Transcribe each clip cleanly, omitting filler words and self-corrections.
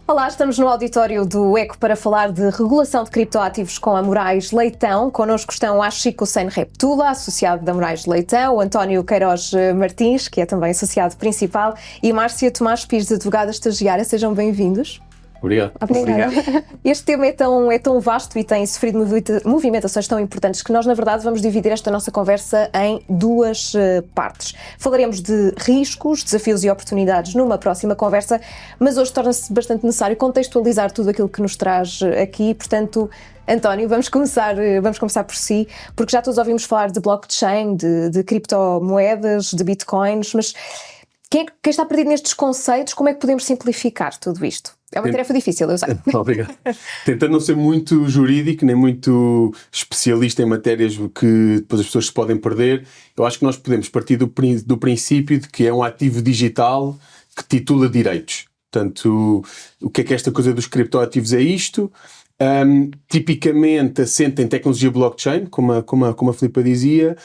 Olá, estamos no auditório do ECO para falar de regulação de criptoativos com a Moraes Leitão. Connosco estão a Chico Hussein Reptula, associado da Moraes Leitão, o António Queiroz Martins, que é também associado principal, e Márcia Tomás Pires, advogada estagiária. Sejam bem-vindos. Obrigado. Este tema é tão vasto e tem sofrido movimentações tão importantes que nós, na verdade, vamos dividir esta nossa conversa em duas partes. Falaremos de riscos, desafios e oportunidades numa próxima conversa, mas hoje torna-se bastante necessário contextualizar tudo aquilo que nos traz aqui. Portanto, António, vamos começar por si, porque já todos ouvimos falar de blockchain, de criptomoedas, de bitcoins, mas quem está perdido nestes conceitos? Como é que podemos simplificar tudo isto? É uma tarefa difícil, eu sei. Obrigado. Tentando não ser muito jurídico, nem muito especialista em matérias que depois as pessoas se podem perder, eu acho que nós podemos partir do princípio de que é um ativo digital que titula direitos. Portanto, o que é esta coisa dos criptoativos? É isto. Tipicamente assenta em tecnologia blockchain, como a Filipa dizia,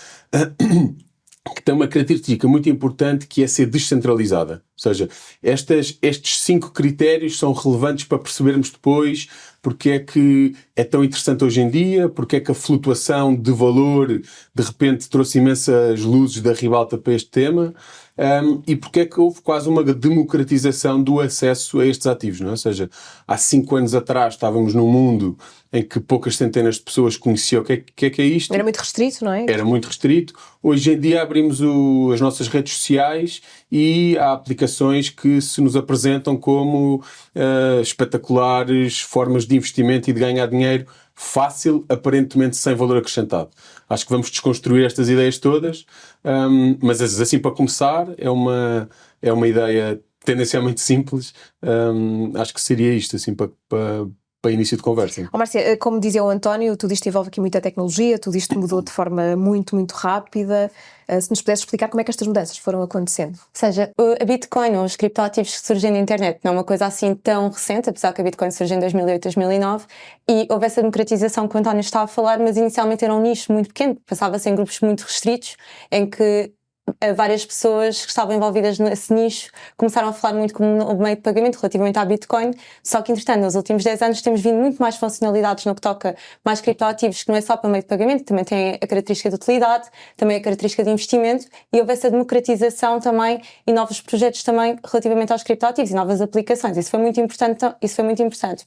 que tem uma característica muito importante, que é ser descentralizada. Ou seja, estes 5 critérios são relevantes para percebermos depois porque é que é tão interessante hoje em dia, porque é que a flutuação de valor de repente trouxe imensas luzes da ribalta para este tema, e porque é que houve quase uma democratização do acesso a estes ativos, não é? Ou seja, há 5 anos atrás estávamos num mundo em que poucas centenas de pessoas conheciam o que é isto. Era muito restrito, não é? Era muito restrito. Hoje em dia abrimos as nossas redes sociais e há aplicações que se nos apresentam como espetaculares formas de investimento e de ganhar dinheiro fácil, aparentemente sem valor acrescentado. Acho que vamos desconstruir estas ideias todas, mas assim, para começar, é uma ideia tendencialmente simples. Acho que seria isto, assim, para início de conversa. Márcia, como dizia o António, tudo isto envolve aqui muita tecnologia, tudo isto mudou de forma muito, muito rápida. Se nos pudesse explicar como é que estas mudanças foram acontecendo. Ou seja, a Bitcoin ou os criptoativos que surgem na internet não é uma coisa assim tão recente, apesar que a Bitcoin surgiu em 2008, 2009, e houve essa democratização que o António estava a falar, mas inicialmente era um nicho muito pequeno, passava-se em grupos muito restritos, em que várias pessoas que estavam envolvidas nesse nicho começaram a falar muito como um meio de pagamento relativamente à Bitcoin, só que entretanto nos últimos 10 anos temos vindo muito mais funcionalidades no que toca mais criptoativos, que não é só para meio de pagamento, também tem a característica de utilidade, também a característica de investimento, e houve essa democratização também e novos projetos também relativamente aos criptoativos e novas aplicações. Isso foi muito importante.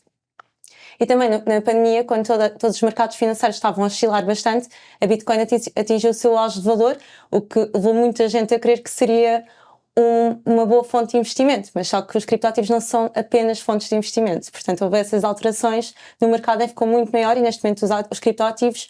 E também na pandemia, quando todos os mercados financeiros estavam a oscilar bastante, a Bitcoin atingiu o seu auge de valor, o que levou muita gente a crer que seria uma boa fonte de investimento, mas só que os criptoativos não são apenas fontes de investimento. Portanto, houve essas alterações no mercado, ficou muito maior, e neste momento os criptoativos,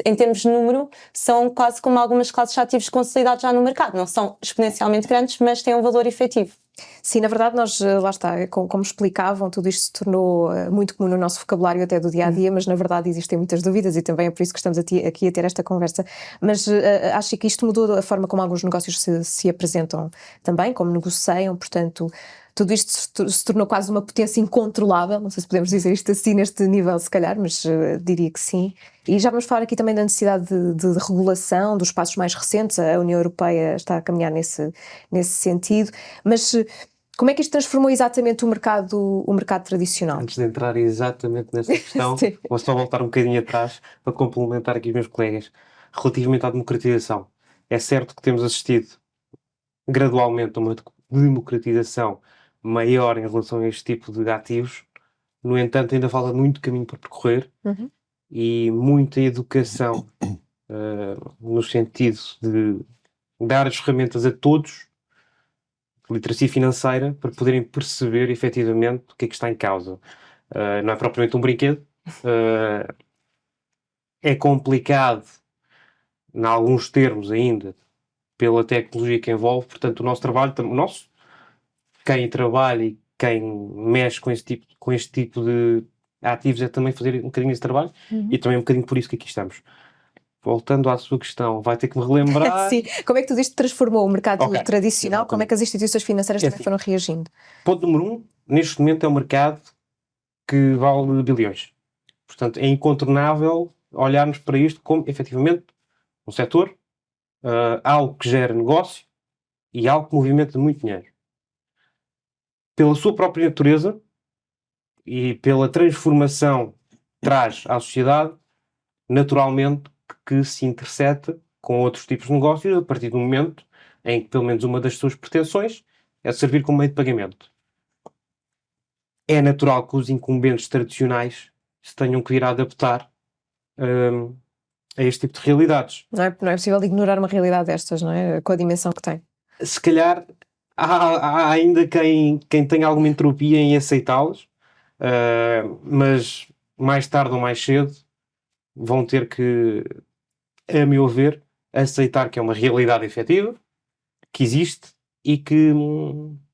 em termos de número, são quase como algumas classes de ativos consolidados já no mercado. Não são exponencialmente grandes, mas têm um valor efetivo. Sim, na verdade nós, lá está, como explicavam, tudo isto se tornou muito comum no nosso vocabulário até do dia-a-dia, mas na verdade existem muitas dúvidas e também é por isso que estamos aqui a ter esta conversa. Mas acho que isto mudou a forma como alguns negócios se apresentam também, como negociam, portanto tudo isto se tornou quase uma potência incontrolável, não sei se podemos dizer isto assim neste nível se calhar, mas diria que sim. E já vamos falar aqui também da necessidade de regulação, dos passos mais recentes, a União Europeia está a caminhar nesse sentido, mas como é que isto transformou exatamente o mercado tradicional? Antes de entrar exatamente nessa questão, vou só voltar um bocadinho atrás para complementar aqui os meus colegas. Relativamente à democratização, é certo que temos assistido gradualmente a uma democratização maior em relação a este tipo de ativos. No entanto, ainda falta muito caminho para percorrer e muita educação no sentido de dar as ferramentas a todos, literacia financeira, para poderem perceber efetivamente o que é que está em causa. Não é propriamente um brinquedo, é complicado em alguns termos ainda pela tecnologia que envolve, portanto o nosso trabalho, quem trabalha e quem mexe com este tipo de ativos é também fazer um bocadinho esse trabalho, e também um bocadinho por isso que aqui estamos. Voltando à sua questão, vai ter que me relembrar... Sim, como é que tudo isto transformou o mercado tradicional? Exatamente. Como é que as instituições financeiras também foram reagindo? Ponto número 1, neste momento é um mercado que vale bilhões. Portanto, é incontornável olharmos para isto como, efetivamente, um setor, algo que gera negócio e algo que movimenta muito dinheiro. Pela sua própria natureza, e pela transformação que traz à sociedade, naturalmente que se interseta com outros tipos de negócios a partir do momento em que pelo menos uma das suas pretensões é servir como meio de pagamento. É natural que os incumbentes tradicionais se tenham que vir a adaptar a este tipo de realidades. Não é possível ignorar uma realidade destas, não é? Com a dimensão que tem. Se calhar há ainda quem tenha alguma entropia em aceitá-las, mas mais tarde ou mais cedo vão ter que, a meu ver, aceitar que é uma realidade efetiva, que existe e que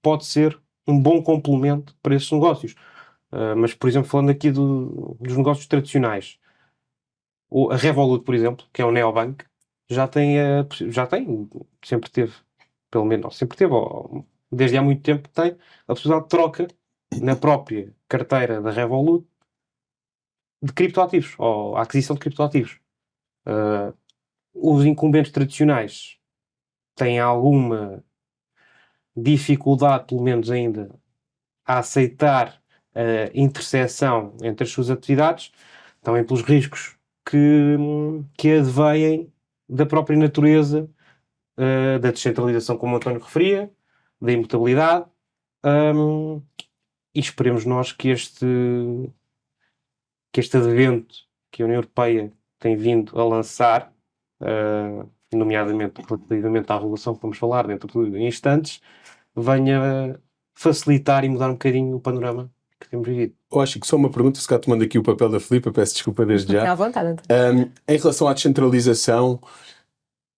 pode ser um bom complemento para esses negócios. Mas, por exemplo, falando aqui dos negócios tradicionais, a Revolut, por exemplo, que é o neobank, já tem, sempre teve, pelo menos, não, sempre teve, desde há muito tempo tem, a possibilidade de troca na própria carteira da Revolut de criptoativos, ou a aquisição de criptoativos. Os incumbentes tradicionais têm alguma dificuldade, pelo menos ainda, a aceitar a interseção entre as suas atividades, também pelos riscos que advêm da própria natureza da descentralização, como o António referia, da imutabilidade, e esperemos nós que este advento que a União Europeia tem vindo a lançar, nomeadamente relativamente à regulação que vamos falar dentro de instantes, venha facilitar e mudar um bocadinho o panorama que temos vivido. Eu acho que só uma pergunta, se cá tomando aqui o papel da Filipa, peço desculpa desde já. À vontade, António. Em relação à descentralização,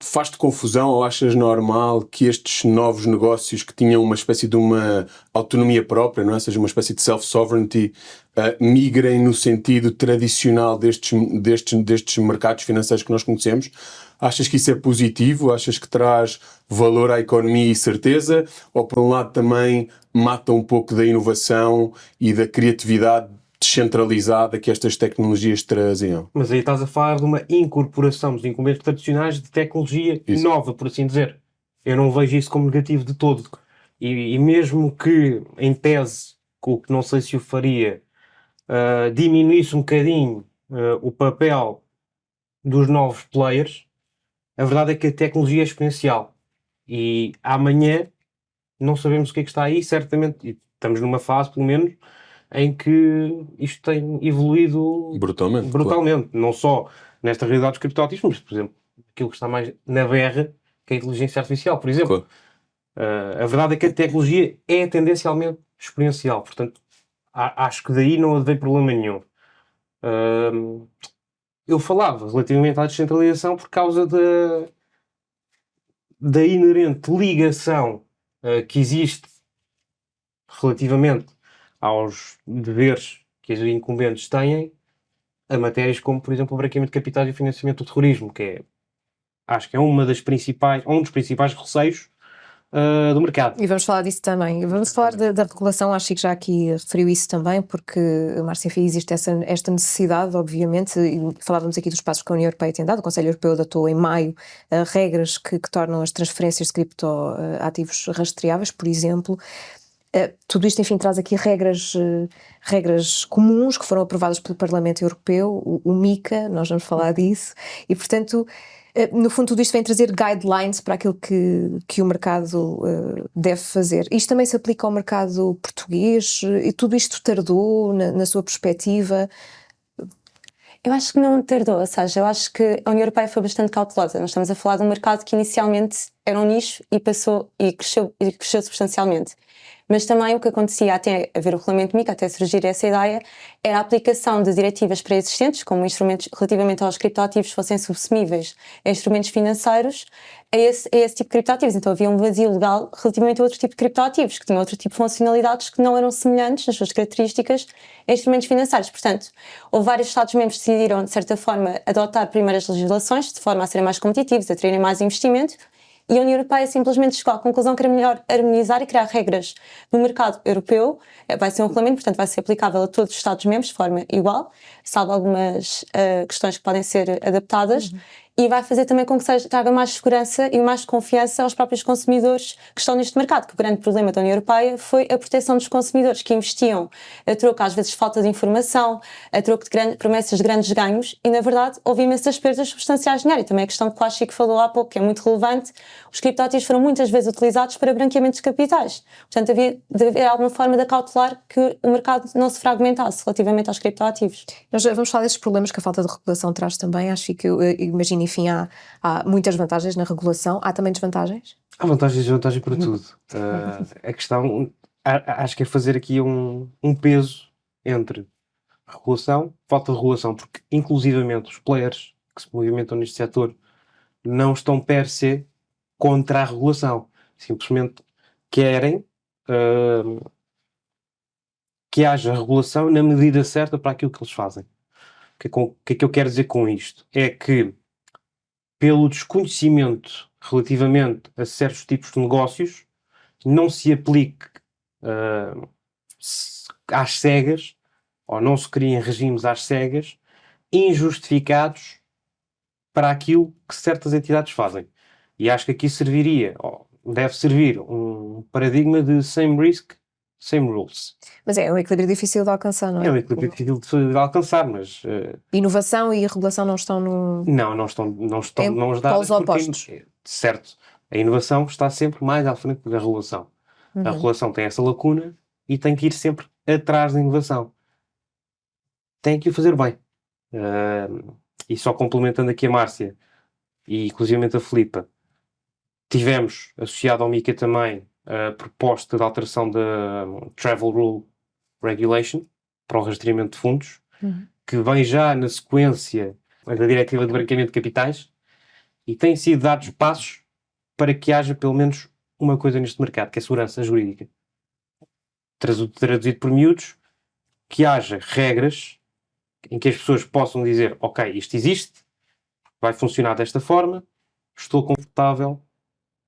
faz-te confusão ou achas normal que estes novos negócios que tinham uma espécie de uma autonomia própria, não é? Ou seja, uma espécie de self-sovereignty, migrem no sentido tradicional destes mercados financeiros que nós conhecemos? Achas que isso é positivo? Achas que traz valor à economia e certeza? Ou, por um lado, também mata um pouco da inovação e da criatividade descentralizada que estas tecnologias traziam? Mas aí estás a falar de uma incorporação dos incumbentes tradicionais de tecnologia nova, por assim dizer. Eu não vejo isso como negativo de todo. E mesmo que, em tese, o que não sei se o faria, diminuísse um bocadinho o papel dos novos players, a verdade é que a tecnologia é exponencial. E amanhã não sabemos o que é que está aí, certamente, e estamos numa fase, pelo menos, em que isto tem evoluído brutalmente. Claro. Não só nesta realidade dos criptoativos, mas, por exemplo, aquilo que está mais na berra, que é a inteligência artificial, por exemplo. Claro. A verdade é que a tecnologia é tendencialmente exponencial, portanto, acho que daí não advém problema nenhum. Eu falava relativamente à descentralização por causa da inerente ligação que existe relativamente aos deveres que os incumbentes têm a matérias como, por exemplo, o branqueamento de capitais e o financiamento do terrorismo, que acho que é um dos principais receios do mercado. E vamos falar disso também. Vamos falar da regulação, acho que já aqui referiu isso também, porque, Márcio, enfim, existe esta necessidade, obviamente, e falávamos aqui dos passos que a União Europeia tem dado. O Conselho Europeu adotou em maio regras que tornam as transferências de criptoativos rastreáveis, por exemplo. Tudo isto, enfim, traz aqui regras comuns que foram aprovadas pelo Parlamento Europeu, o MiCA, nós vamos falar disso, e, portanto, no fundo, tudo isto vem trazer guidelines para aquilo que o mercado deve fazer. Isto também se aplica ao mercado português, e tudo isto tardou na sua perspectiva? Eu acho que não tardou, ou seja, eu acho que a União Europeia foi bastante cautelosa. Nós estamos a falar de um mercado que inicialmente era um nicho e cresceu substancialmente. Mas também o que acontecia até haver o regulamento MiCA, até surgir essa ideia, era a aplicação de diretivas pré-existentes, como instrumentos relativamente aos criptoativos fossem subsumíveis a instrumentos financeiros, a esse tipo de criptoativos. Então havia um vazio legal relativamente a outro tipo de criptoativos, que tinham outro tipo de funcionalidades que não eram semelhantes nas suas características a instrumentos financeiros. Portanto, houve vários Estados-membros que decidiram, de certa forma, adotar primeiras legislações de forma a serem mais competitivos, a terem mais investimento. E a União Europeia simplesmente chegou à conclusão que era melhor harmonizar e criar regras no mercado europeu. Vai ser um regulamento, portanto vai ser aplicável a todos os Estados-membros de forma igual, salvo algumas questões que podem ser adaptadas. e vai fazer também com que traga mais segurança e mais confiança aos próprios consumidores que estão neste mercado, que o grande problema da União Europeia foi a proteção dos consumidores, que investiam a troco, às vezes, de falta de informação, a troco de promessas de grandes ganhos, e, na verdade, houve imensas perdas substanciais de dinheiro. E também a questão que o Chico falou há pouco, que é muito relevante, os criptoativos foram muitas vezes utilizados para branqueamentos de capitais. Portanto, havia de haver alguma forma de acautelar que o mercado não se fragmentasse relativamente aos criptoativos. Nós vamos falar desses problemas que a falta de regulação traz também. Acho que, imagino, enfim, há muitas vantagens na regulação. Há também desvantagens? Há vantagens e desvantagens para tudo. A questão, acho que é fazer aqui um peso entre regulação, falta de regulação, porque inclusivamente os players que se movimentam neste setor não estão per se contra a regulação. Simplesmente querem que haja regulação na medida certa para aquilo que eles fazem. O que é que eu quero dizer com isto? É que, pelo desconhecimento relativamente a certos tipos de negócios, não se aplique às cegas, ou não se criem regimes às cegas, injustificados para aquilo que certas entidades fazem. E acho que aqui serviria, ou deve servir, um paradigma de same risk, same rules. Mas é um equilíbrio difícil de alcançar, não é? É um equilíbrio difícil de alcançar, mas... Inovação e regulação não estão no... Não estão mãos dadas. Polos opostos. Certo, a inovação está sempre mais à frente da regulação. A regulação tem essa lacuna e tem que ir sempre atrás da inovação. Tem que o fazer bem. E só complementando aqui a Márcia, e inclusivamente a Filipa, tivemos associado ao MiCA também a proposta de alteração da Travel Rule Regulation para o rastreamento de fundos, que vem já na sequência da Diretiva de Branqueamento de Capitais, e têm sido dados passos para que haja pelo menos uma coisa neste mercado, que é a segurança jurídica. Traduzido por miúdos, que haja regras em que as pessoas possam dizer, ok, isto existe, vai funcionar desta forma, estou confortável,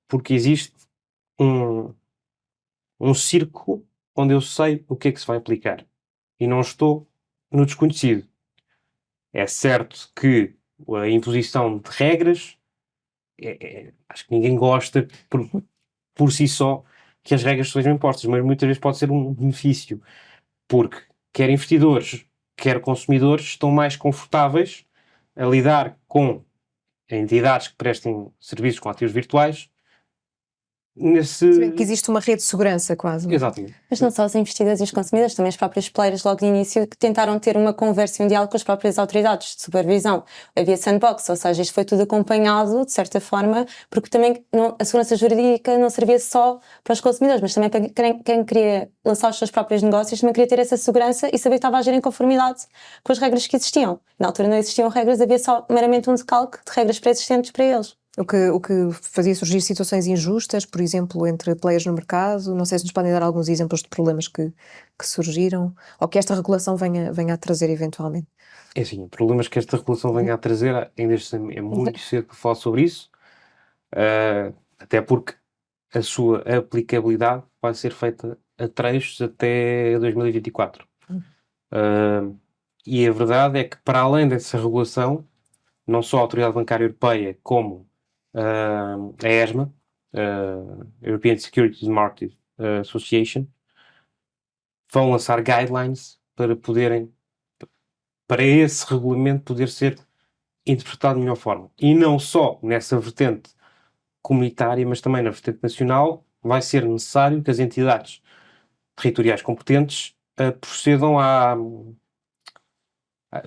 porque existe um círculo onde eu sei o que é que se vai aplicar. E não estou no desconhecido. É certo que a imposição de regras, acho que ninguém gosta por si só que as regras sejam impostas, mas muitas vezes pode ser um benefício, porque quer investidores, quer consumidores estão mais confortáveis a lidar com entidades que prestem serviços com ativos virtuais que existe uma rede de segurança quase. Exatamente. Mas não só os investidores e os consumidores, também os próprios players logo de início que tentaram ter uma conversa e um diálogo com as próprias autoridades de supervisão. Havia sandbox, ou seja, isto foi tudo acompanhado de certa forma, porque também a segurança jurídica não servia só para os consumidores, mas também para quem queria lançar os seus próprios negócios também queria ter essa segurança e saber que estava a agir em conformidade com as regras que existiam. Na altura não existiam regras, havia só meramente um decalque de regras pré-existentes para eles. O que fazia surgir situações injustas, por exemplo, entre players no mercado. Não sei se nos podem dar alguns exemplos de problemas que surgiram ou que esta regulação venha a trazer eventualmente. É assim, problemas que esta regulação venha a trazer, ainda é muito cedo que falo sobre isso, até porque a sua aplicabilidade vai ser feita a trechos até 2024. E a verdade é que, para além dessa regulação, não só a Autoridade Bancária Europeia, como a ESMA, European Securities Market Association, vão lançar guidelines para esse regulamento poder ser interpretado de melhor forma. E não só nessa vertente comunitária, mas também na vertente nacional, vai ser necessário que as entidades territoriais competentes procedam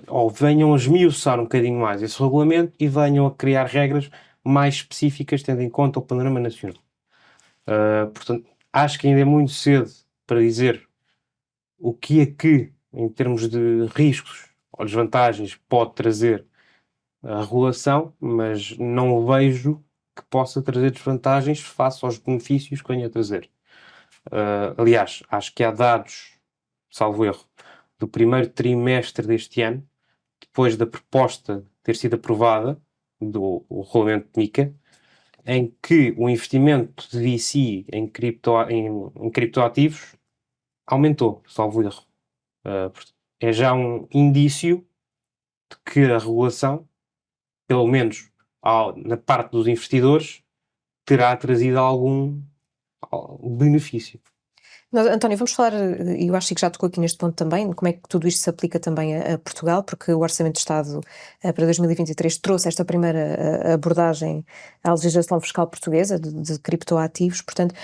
ou venham a esmiuçar um bocadinho mais esse regulamento e venham a criar regras mais específicas, tendo em conta o panorama nacional. Portanto, acho que ainda é muito cedo para dizer o que é que, em termos de riscos ou desvantagens, pode trazer a regulação, mas não vejo que possa trazer desvantagens face aos benefícios que venha a trazer. Aliás, acho que há dados, salvo erro, do primeiro trimestre deste ano, depois da proposta ter sido aprovada, do regulamento de MiCA, em que o investimento de VC em criptoativos aumentou, salvo erro. É já um indício de que a regulação, pelo menos na parte dos investidores, terá trazido algum benefício. António, vamos falar, e eu acho que já tocou aqui neste ponto também, como é que tudo isto se aplica também a Portugal, porque o Orçamento de Estado para 2023 trouxe esta primeira abordagem à legislação fiscal portuguesa de criptoativos, portanto,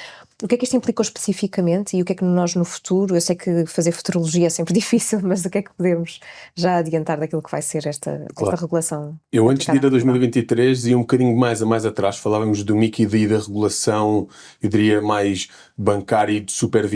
o que é que isto implicou especificamente e o que é que nós no futuro, eu sei que fazer futurologia é sempre difícil, mas o que é que podemos já adiantar daquilo que vai ser esta regulação? Eu antes de ir a 2023 ia um bocadinho mais atrás, falávamos do MiFID e da regulação, eu diria mais bancária e de supervisão.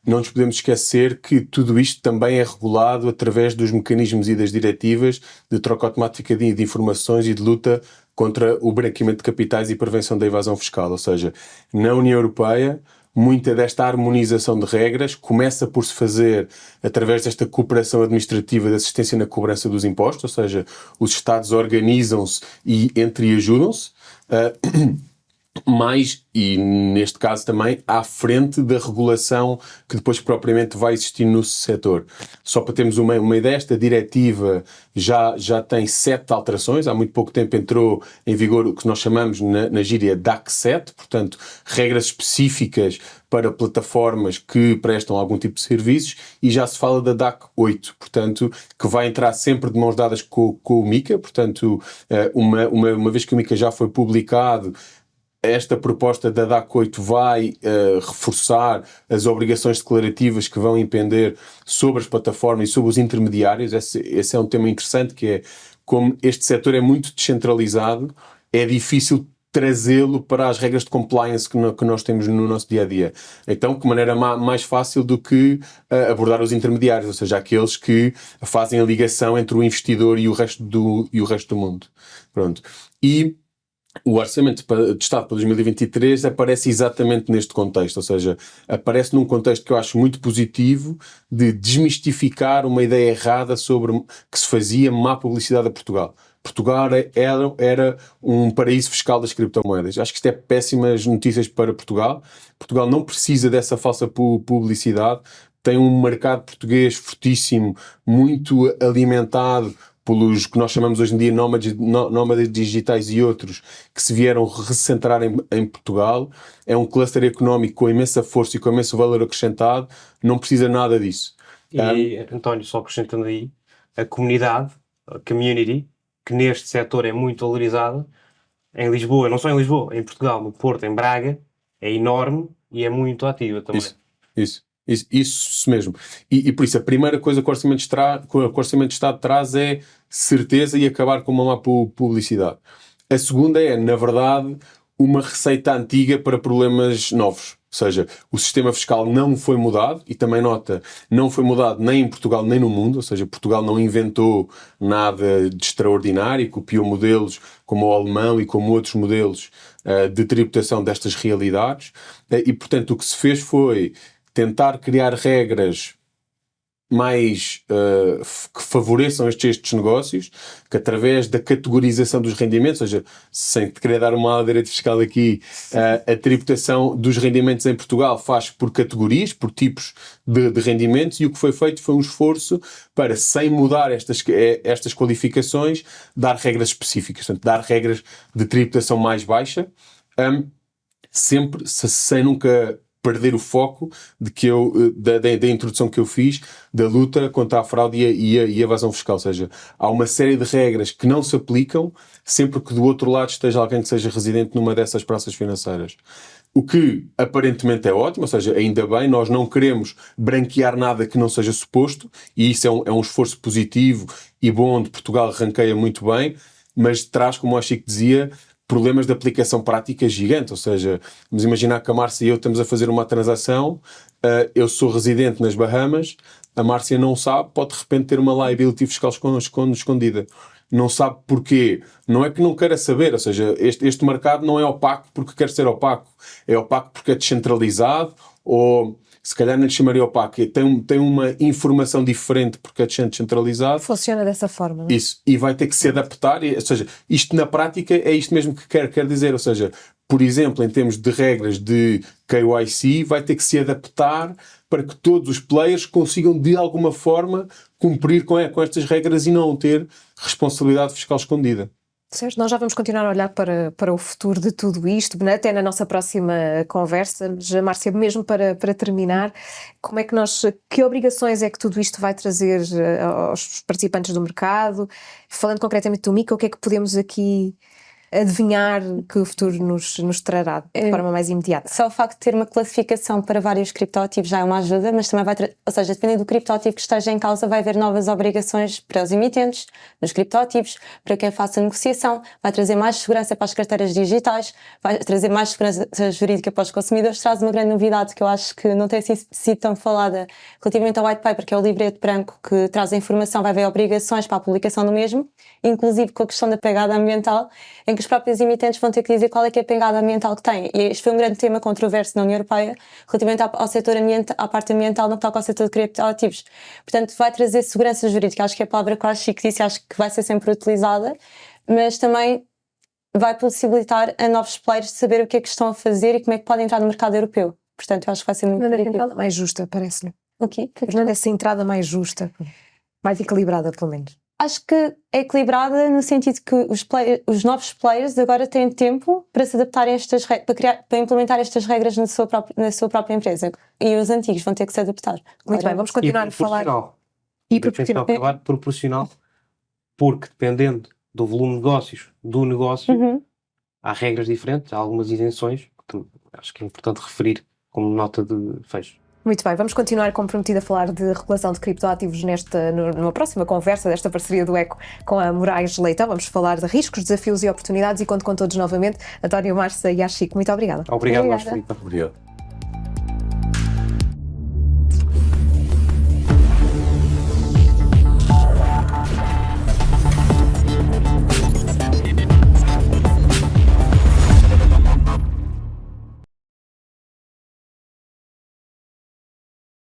Não nos podemos esquecer que tudo isto também é regulado através dos mecanismos e das diretivas de troca automática de informações e de luta contra o branqueamento de capitais e prevenção da evasão fiscal. Ou seja, na União Europeia, muita desta harmonização de regras começa por se fazer através desta cooperação administrativa de assistência na cobrança dos impostos, ou seja, os Estados organizam-se e ajudam-se. Mais, e neste caso também, à frente da regulação que depois propriamente vai existir no setor. Só para termos uma ideia, esta diretiva já tem 7 alterações, há muito pouco tempo entrou em vigor o que nós chamamos na gíria DAC 7, portanto, regras específicas para plataformas que prestam algum tipo de serviços, e já se fala da DAC 8, portanto, que vai entrar sempre de mãos dadas com o MiCA, portanto, uma vez que o MiCA já foi publicado, esta proposta da DAC 8 vai reforçar as obrigações declarativas que vão impender sobre as plataformas e sobre os intermediários. Esse é um tema interessante, que é como este setor é muito descentralizado, é difícil trazê-lo para as regras de compliance que nós temos no nosso dia-a-dia. Então, que maneira mais fácil do que abordar os intermediários, ou seja, aqueles que fazem a ligação entre o investidor e o resto do mundo. Pronto. E o Orçamento de Estado para 2023 aparece exatamente neste contexto, ou seja, aparece num contexto que eu acho muito positivo de desmistificar uma ideia errada sobre que se fazia má publicidade a Portugal. Portugal era um paraíso fiscal das criptomoedas. Acho que isto é péssimas notícias para Portugal. Portugal não precisa dessa falsa publicidade. Tem um mercado português fortíssimo, muito alimentado pelos que nós chamamos hoje em dia nómadas digitais e outros que se vieram recentrar em Portugal. É um cluster económico com imensa força e com imenso valor acrescentado. Não precisa nada disso. E, António, só acrescentando aí, a comunidade, a community, que neste setor é muito valorizada, em Lisboa, não só em Lisboa, em Portugal, no Porto, em Braga, é enorme e é muito ativa também. Isso mesmo. E por isso, a primeira coisa que o Orçamento de Estado traz é certeza e acabar com uma má publicidade. A segunda é, na verdade, uma receita antiga para problemas novos. Ou seja, o sistema fiscal não foi mudado, e também nota, não foi mudado nem em Portugal nem no mundo, ou seja, Portugal não inventou nada de extraordinário, copiou modelos como o alemão e como outros modelos de tributação destas realidades, e portanto o que se fez foi tentar criar regras mais que favoreçam estes negócios, que através da categorização dos rendimentos, ou seja, sem te querer dar uma aula de direito fiscal aqui, a tributação dos rendimentos em Portugal faz por categorias, por tipos de rendimentos, e o que foi feito foi um esforço para, sem mudar estas qualificações, dar regras específicas, portanto, dar regras de tributação mais baixa, sempre sem nunca perder o foco da introdução que eu fiz da luta contra a fraude e a evasão fiscal. Ou seja, há uma série de regras que não se aplicam sempre que do outro lado esteja alguém que seja residente numa dessas praças financeiras. O que aparentemente é ótimo, ou seja, ainda bem, nós não queremos branquear nada que não seja suposto, e isso é um esforço positivo e bom, onde Portugal ranqueia muito bem, mas traz, como o Chico dizia, problemas de aplicação prática gigante. Ou seja, vamos imaginar que a Márcia e eu estamos a fazer uma transação, eu sou residente nas Bahamas, a Márcia não sabe, pode de repente ter uma liability fiscal escondida. Não sabe porquê. Não é que não queira saber, ou seja, este mercado não é opaco porque quer ser opaco, é opaco porque é descentralizado, ou se calhar não lhe chamaria opaco, tem uma informação diferente porque é descentralizado. Funciona dessa forma, não é? Isso, e vai ter que se adaptar, ou seja, isto na prática é isto mesmo que quer dizer, ou seja, por exemplo, em termos de regras de KYC, vai ter que se adaptar para que todos os players consigam de alguma forma cumprir com estas regras e não ter responsabilidade fiscal escondida. Certo, nós já vamos continuar a olhar para o futuro de tudo isto, até na nossa próxima conversa, mas Márcia, mesmo para terminar, que obrigações é que tudo isto vai trazer aos participantes do mercado? Falando concretamente do MiCA, o que é que podemos aqui adivinhar que o futuro nos trará de forma mais imediata? Só o facto de ter uma classificação para vários criptoativos já é uma ajuda, mas também ou seja, dependendo do criptoativo que esteja em causa, vai haver novas obrigações para os emitentes, nos criptoativos, para quem faça negociação, vai trazer mais segurança para as carteiras digitais, vai trazer mais segurança jurídica para os consumidores, traz uma grande novidade que eu acho que não tem sido tão falada relativamente ao white paper, que é o livreto branco, que traz a informação, vai haver obrigações para a publicação do mesmo, inclusive com a questão da pegada ambiental, em que os próprios emitentes vão ter que dizer qual é que é a pegada ambiental que têm. E este foi um grande tema controverso na União Europeia relativamente ao setor ambiental, à parte ambiental no que toca ao setor de criptoativos. Portanto, vai trazer segurança jurídica. Acho que é a palavra que eu acho que disse, acho que vai ser sempre utilizada, mas também vai possibilitar a novos players saber o que é que estão a fazer e como é que podem entrar no mercado europeu. Portanto, eu acho que vai ser muito entrada mais justa, parece-me. O quê? Essa entrada mais justa, mais equilibrada, pelo menos. Acho que é equilibrada no sentido que os novos players agora têm tempo para se adaptarem a estas para implementar estas regras na sua própria empresa. E os antigos vão ter que se adaptar. Muito bem, vamos continuar a falar. E proporcional, porque dependendo do volume de negócios, do negócio, há regras diferentes, há algumas isenções, que acho que é importante referir como nota de fecho. Muito bem, vamos continuar comprometido a falar de regulação de criptoativos numa próxima conversa desta parceria do ECO com a Moraes Leitão. Vamos falar de riscos, desafios e oportunidades e conto com todos novamente. António, Márcia e Chico, muito obrigada. Obrigado, Filipe. Obrigado.